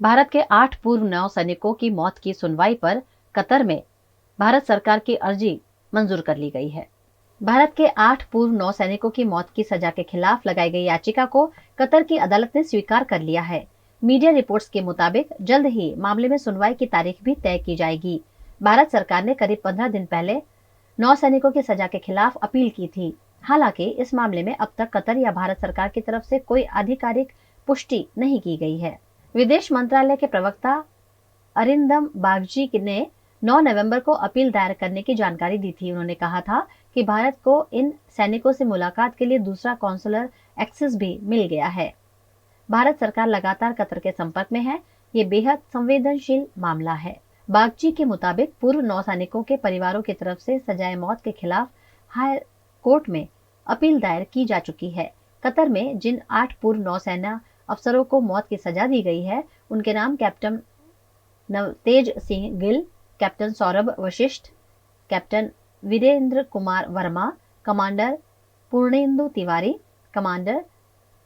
भारत के 8 पूर्व नौसैनिकों की मौत की सुनवाई पर कतर में भारत सरकार की अर्जी मंजूर कर ली गई है। भारत के 8 पूर्व नौसैनिकों की मौत की सजा के खिलाफ लगाई गई याचिका को कतर की अदालत ने स्वीकार कर लिया है। मीडिया रिपोर्ट्स के मुताबिक जल्द ही मामले में सुनवाई की तारीख भी तय की जाएगी। भारत सरकार ने करीब 15 दिन पहले नौसैनिकों की सजा के खिलाफ अपील की थी। हालांकि इस मामले में अब तक कतर या भारत सरकार की तरफ से कोई आधिकारिक पुष्टि नहीं की गई है। विदेश मंत्रालय के प्रवक्ता अरिंदम बागची ने 9 नवंबर को अपील दायर करने की जानकारी दी थी। उन्होंने कहा था कि भारत को इन सैनिकों से मुलाकात के लिए दूसरा कॉन्सुलर एक्सेस भी मिल गया है। भारत सरकार लगातार कतर के संपर्क में है। ये बेहद संवेदनशील मामला है। बागची के मुताबिक पूर्व नौसैनिकों के परिवारों की तरफ से सजाए मौत के खिलाफ हाई कोर्ट में अपील दायर की जा चुकी है। कतर में जिन 8 पूर्व नौसेना अफसरों को मौत की सजा दी गई है, उनके नाम captain Navtej Singh Gill, captain Saurabh Vashisht, captain Virendra Kumar Verma, commander Purnendu Tiwari, commander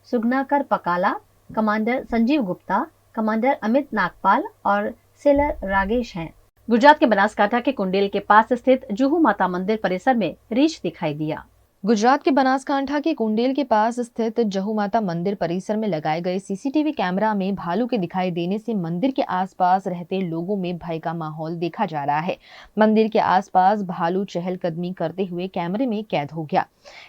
Sugunakar Pakala, commander Sanjeev Gupta, commander Amit Nagpal और सेलर रागेश हैं। गुजरात के बनासकांठा के कुंडेल के पास स्थित जुहू माता मंदिर परिसर में रीछ दिखाई दिया। गुजरात के बनासकांठा के कुंडेल के पास स्थित जहू माता मंदिर परिसर में लगाए गए सीसीटीवी कैमरा में भालू के दिखाई देने से मंदिर के आसपास रहते लोगों में भय का माहौल देखा जा रहा है। मंदिर के आसपास भालू चहलकदमी करते हुए कैमरे में कैद हो गया।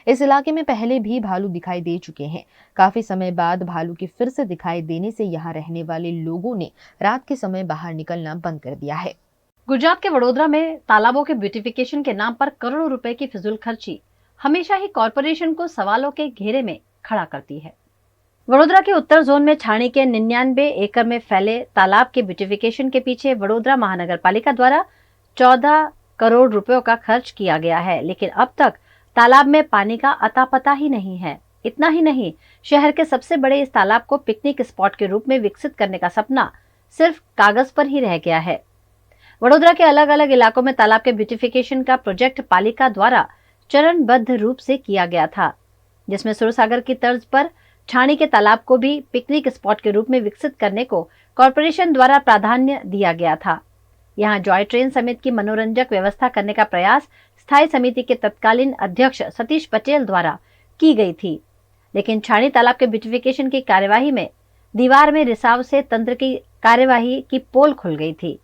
इस इलाके में पहले भी भालू दिखाई दे चुके हैं। काफी समय बाद भालू के फिर से दिखाई देने से यहाँ रहने वाले लोगों ने रात के समय बाहर निकलना बंद कर दिया है। गुजरात के वडोदरा में तालाबों के ब्यूटिफिकेशन के नाम पर करोड़ों रुपए की फिजूल खर्ची हमेशा ही कॉरपोरेशन को सवालों के घेरे में खड़ा करती है। वडोदरा के उत्तर जोन में छाणी के 99 एकड़ में फैले तालाब के ब्यूटिफिकेशन के पीछे वडोदरा महानगर पालिका द्वारा 14 करोड़ रुपयों का खर्च किया गया है, लेकिन अब तक तालाब में पानी का अता पता ही नहीं है। इतना ही नहीं, शहर के सबसे बड़े इस तालाब को पिकनिक स्पॉट के रूप में विकसित करने का सपना सिर्फ कागज पर ही रह गया है। वडोदरा के अलग अलग इलाकों में तालाब के ब्यूटिफिकेशन का प्रोजेक्ट पालिका द्वारा चरणबद्ध रूप से किया गया था, जिसमें सुरसागर की तर्ज पर छाणी के तालाब को भी पिकनिक स्पॉट के रूप में विकसित करने को कॉरपोरेशन द्वारा प्राधान्य दिया गया था। यहां जॉय ट्रेन समेत की मनोरंजक व्यवस्था करने का प्रयास स्थायी समिति के तत्कालीन अध्यक्ष सतीश पटेल द्वारा की गई थी, लेकिन छाणी तालाब के ब्यूटिफिकेशन की कार्यवाही में दीवार में रिसाव से तंत्र की कार्यवाही की पोल खुल गई थी।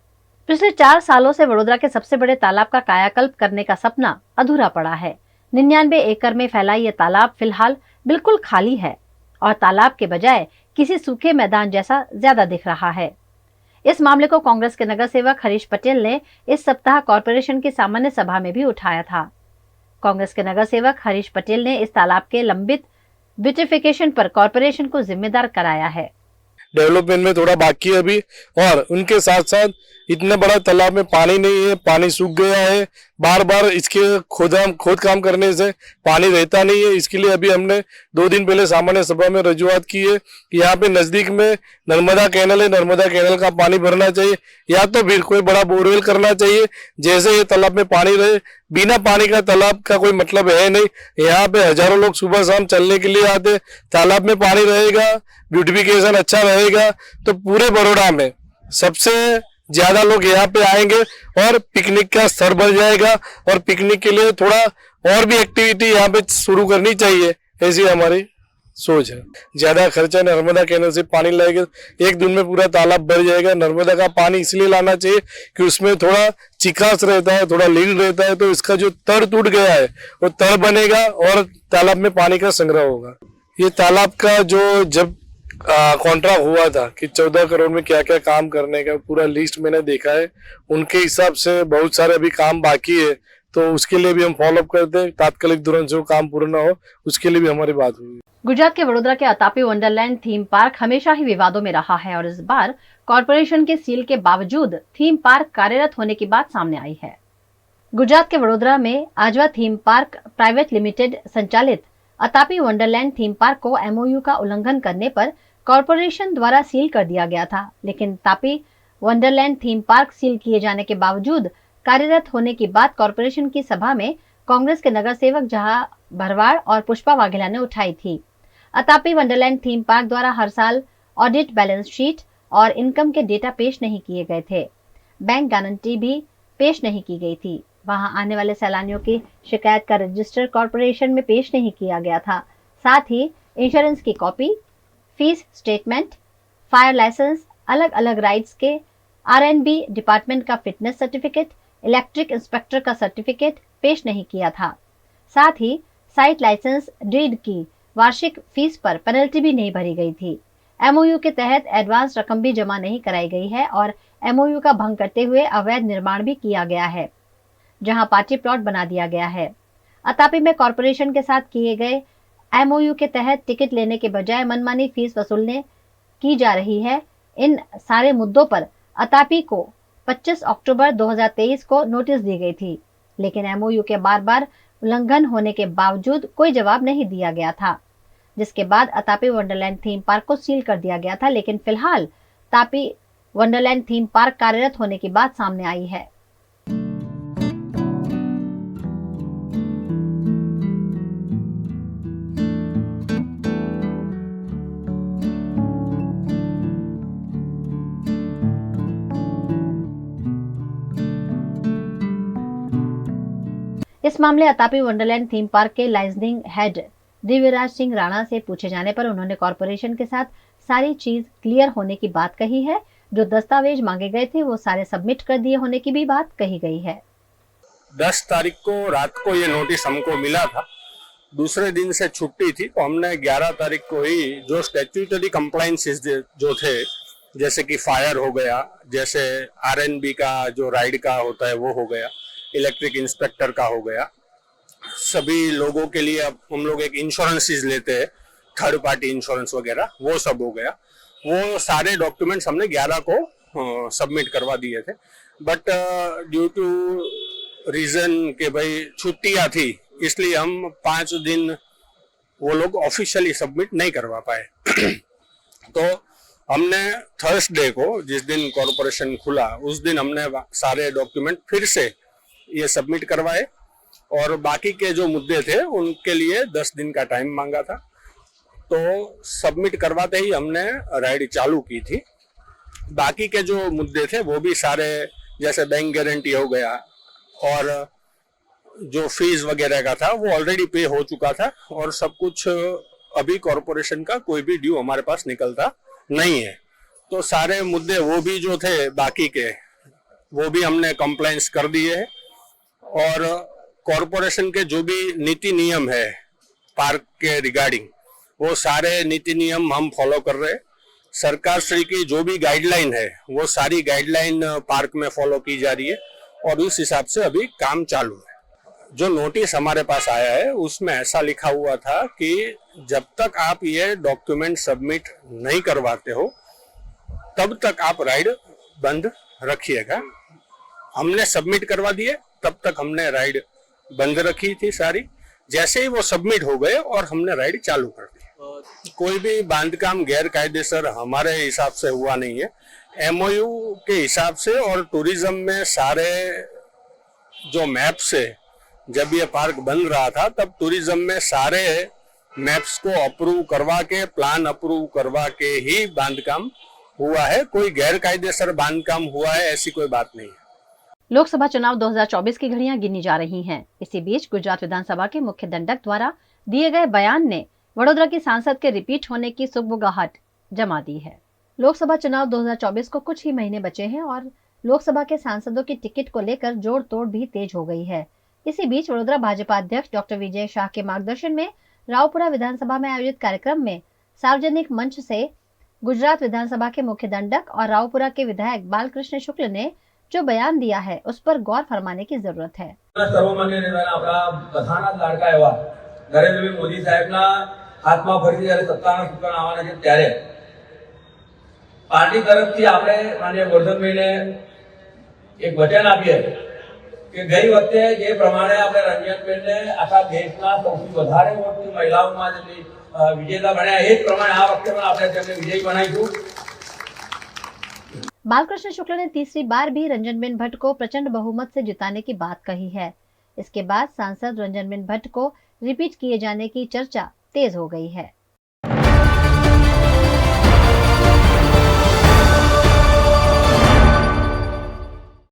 पिछले 4 सालों से वडोदरा के सबसे बड़े तालाब का कायाकल्प करने का सपना अधूरा पड़ा है। 99 एकड़ में फैला यह तालाब फिलहाल बिल्कुल खाली है और तालाब के बजाय किसी सूखे मैदान जैसा ज्यादा दिख रहा है। इस मामले को कांग्रेस के नगर सेवक हरीश पटेल ने इस सप्ताह कॉरपोरेशन की सामान्य सभा में भी उठाया था। कांग्रेस के नगर सेवक हरीश पटेल ने इस तालाब के लंबित ब्यूटिफिकेशन पर कॉरपोरेशन को जिम्मेदार कराया है। डेवलपमेंट में थोड़ा बाकी है अभी, और उनके साथ साथ इतना बड़ा तालाब में पानी नहीं है, पानी सूख गया है। बार बार इसके खोद काम करने से पानी रहता नहीं है। इसके लिए अभी हमने 2 दिन पहले सामान्य सभा में रजूआत की है कि यहाँ पे नजदीक में नर्मदा कैनल है, नर्मदा कैनल का पानी भरना चाहिए, या तो फिर कोई बड़ा बोरवेल करना चाहिए, जैसे ये तालाब में पानी रहे। बिना पानी का तालाब का कोई मतलब है नहीं। यहाँ पे हजारों लोग सुबह शाम चलने के लिए आते, तालाब में पानी रहेगा, ब्यूटिफिकेशन अच्छा रहेगा, तो पूरे बड़ौदा में सबसे ज्यादा लोग यहाँ पे आएंगे और पिकनिक का स्तर बढ़ जाएगा। और पिकनिक के लिए थोड़ा और भी एक्टिविटी यहाँ पे शुरू करनी चाहिए, ऐसी हमारी सोच है। ज्यादा खर्चा नर्मदा कैनल से पानी लाएगा, 1 दिन में पूरा तालाब भर जाएगा। नर्मदा का पानी इसलिए लाना चाहिए कि उसमें थोड़ा चिकास रहता है, थोड़ा लीन रहता है, तो इसका जो तड़ टूट गया है वो तड़ बनेगा और तालाब में पानी का संग्रह होगा। ये तालाब का जो जब कॉन्ट्रैक्ट हुआ था कि 14 करोड़ में क्या क्या काम करने का, पूरा लिस्ट मैंने देखा है। उनके हिसाब से बहुत सारे अभी काम बाकी है, तो उसके लिए भी हम फॉलोअप करते हैं। तात्कालिक तुरंत जो काम पूरा ना हो, उसके लिए भी हमारी बात हुई। गुजरात के वडोदरा के अतापी वंडरलैंड थीम पार्क हमेशा ही विवादों में रहा है और इस बार कॉरपोरेशन के सील के बावजूद थीम पार्क कार्यरत होने की बात सामने आई है। गुजरात के वडोदरा में आजवा थीम पार्क प्राइवेट लिमिटेड संचालित अतापी वंडरलैंड थीम पार्क को MOU का उल्लंघन करने पर कॉरपोरेशन द्वारा सील कर दिया गया था, लेकिन Tapi Wonderland theme park seal किए जाने के बावजूद कार्यरत होने की बात कॉरपोरेशन की सभा में कांग्रेस के नगर सेवक जहां भरवाड़ और पुष्पा वाघेला ने उठाई थी। अतापी वंडरलैंड थीम पार्क द्वारा हर साल ऑडिट, बैलेंस शीट और इनकम के डेटा पेश नहीं किए गए थे। बैंक गारंटी भी पेश नहीं की गई थी। वहां आने वाले सैलानियों की शिकायत का रजिस्टर कॉर्पोरेशन में पेश नहीं किया गया था। साथ ही इंश्योरेंस की copy, fees statement, fire licence, अलग अलग राइड्स के R&B डिपार्टमेंट का फिटनेस सर्टिफिकेट, इलेक्ट्रिक इंस्पेक्टर का सर्टिफिकेट पेश नहीं किया था। साथ ही साइट लाइसेंस डीड की वार्षिक फीस पर पेनल्टी भी नहीं भरी गई थी। MOU के तहत एडवांस रकम भी जमा नहीं कराई गई है और MOU का भंग करते हुए अवैध निर्माण भी किया गया है, जहां पार्टी प्लॉट बना दिया गया है। अतापी में कॉर्पोरेशन के साथ किए गए MOU के तहत टिकट लेने के बजाय मनमानी फीस वसूलने की जा रही है। इन सारे मुद्दों पर अतापी को 25 अक्टूबर 2023 को नोटिस दी गई थी, लेकिन MOU के बार बार उल्लंघन होने के बावजूद कोई जवाब नहीं दिया गया था, जिसके बाद अतापी वंडरलैंड थीम पार्क को सील कर दिया गया था। लेकिन फिलहाल तापी वंडरलैंड थीम पार्क कार्यरत होने की बात सामने आई है। इस मामले अतापी वंडरलैंड थीम पार्क के लाइजनिंग हेड दिव्यराज सिंह राणा से पूछे जाने पर उन्होंने कॉर्पोरेशन के साथ सारी चीज क्लियर होने की बात कही है। जो दस्तावेज मांगे गए थे वो सारे सबमिट कर दिए होने की भी बात कही गई है। 10 तारीख को रात को ये नोटिस हमको मिला था। दूसरे दिन से छुट्टी थी तो हमने 11 तारीख को ही जो स्टैट्यूटरी कंप्लायंसेस जो थे, जैसे कि फायर हो गया, जैसे R&B का जो राइड का होता है वो हो गया, इलेक्ट्रिक इंस्पेक्टर का हो गया, सभी लोगों के लिए अब हम लोग एक इंश्योरेंसेस लेते हैं, थर्ड पार्टी इंश्योरेंस वगैरह, वो सब हो गया। वो सारे डॉक्यूमेंट्स हमने 11 को सबमिट करवा दिए थे। बट ड्यू टू रीजन के भाई छुट्टियां थी, इसलिए हम 5 दिन वो लोग ऑफिशियली सबमिट नहीं करवा पाए। तो हमने थर्सडे को, जिस दिन कॉर्पोरेशन खुला, उस दिन हमने सारे डॉक्यूमेंट फिर से ये सबमिट करवाए और बाकी के जो मुद्दे थे उनके लिए 10 दिन का टाइम मांगा था। तो सबमिट करवाते ही हमने राइड चालू की थी। बाकी के जो मुद्दे थे वो भी सारे, जैसे बैंक गारंटी हो गया और जो फीस वगैरह का था वो ऑलरेडी पे हो चुका था और सब कुछ अभी कॉर्पोरेशन का कोई भी ड्यू हमारे पास निकलता नहीं है। तो सारे मुद्दे वो भी जो थे बाकी के, वो भी हमने कंप्लायंस कर दिए है और कॉर्पोरेशन के जो भी नीति नियम है पार्क के रिगार्डिंग, वो सारे नीति नियम हम फॉलो कर रहे हैं। सरकार श्री की जो भी गाइडलाइन है वो सारी गाइडलाइन पार्क में फॉलो की जा रही है और उस हिसाब से अभी काम चालू है। जो नोटिस हमारे पास आया है उसमें ऐसा लिखा हुआ था कि जब तक आप ये डॉक्यूमेंट सबमिट नहीं करवाते हो तब तक आप राइड बंद रखिएगा। हमने सबमिट करवा दिए, तब तक हमने राइड बंद रखी थी सारी। जैसे ही वो सबमिट हो गए और हमने राइड चालू कर दी। कोई भी बांधकाम गैर कायदेसर हमारे हिसाब से हुआ नहीं है। MOU के हिसाब से और टूरिज्म में सारे जो मैप्स है, जब ये पार्क बन रहा था तब टूरिज्म में सारे मैप्स को अप्रूव करवा के, प्लान अप्रूव करवा के ही बांधकाम हुआ है। कोई गैर कायदेसर बांधकाम हुआ है ऐसी कोई बात नहीं है। लोकसभा चुनाव 2024 की घड़ियां गिनी जा रही हैं। इसी बीच गुजरात विधानसभा के मुख्य दंडक द्वारा दिए गए बयान ने वडोदरा की सांसद के रिपीट होने की सुगबुगाहट जमा दी है। लोकसभा चुनाव 2024 को कुछ ही महीने बचे हैं और लोकसभा के सांसदों की टिकट को लेकर जोड़ तोड़ भी तेज हो गई है। इसी बीच वडोदरा भाजपा अध्यक्ष डॉक्टर विजय शाह के मार्गदर्शन में रावपुरा विधानसभा में आयोजित कार्यक्रम में सार्वजनिक मंच से गुजरात विधानसभा के मुख्य दंडक और रावपुरा के विधायक बालकृष्ण शुक्ल ने जो बयान दिया है उस पर गौर फरमाने की जरूरत है। सर्वमान्य नेताना आपला बधाना लाडका एवा नरेंद्रभाई मोदी साहेबना हाथमा फरीથી જ્યારે સત્તાના સૂચન આવવાના છે ત્યારે પાર્ટી તરફથી આપણે માનનીય વર્ધનભાઈને એક વચન આપીએ કે ગઈ વખતે જે પ્રમાણે આપણે રંજનબેનને આખા દેશના સૌથી વધારે વોટથી મહિલાઓમાં જેટલી વિજેતા બન્યા એ જ પ્રમાણે આ વખતે પણ આપણે તેમને વિજયી બનાવીશું। बालकृष्ण शुक्ल ने तीसरी बार भी रंजनबेन भट्ट को प्रचंड बहुमत से जिताने की बात कही है। इसके बाद सांसद रंजनबेन भट्ट को रिपीट किए जाने की चर्चा तेज हो गई है।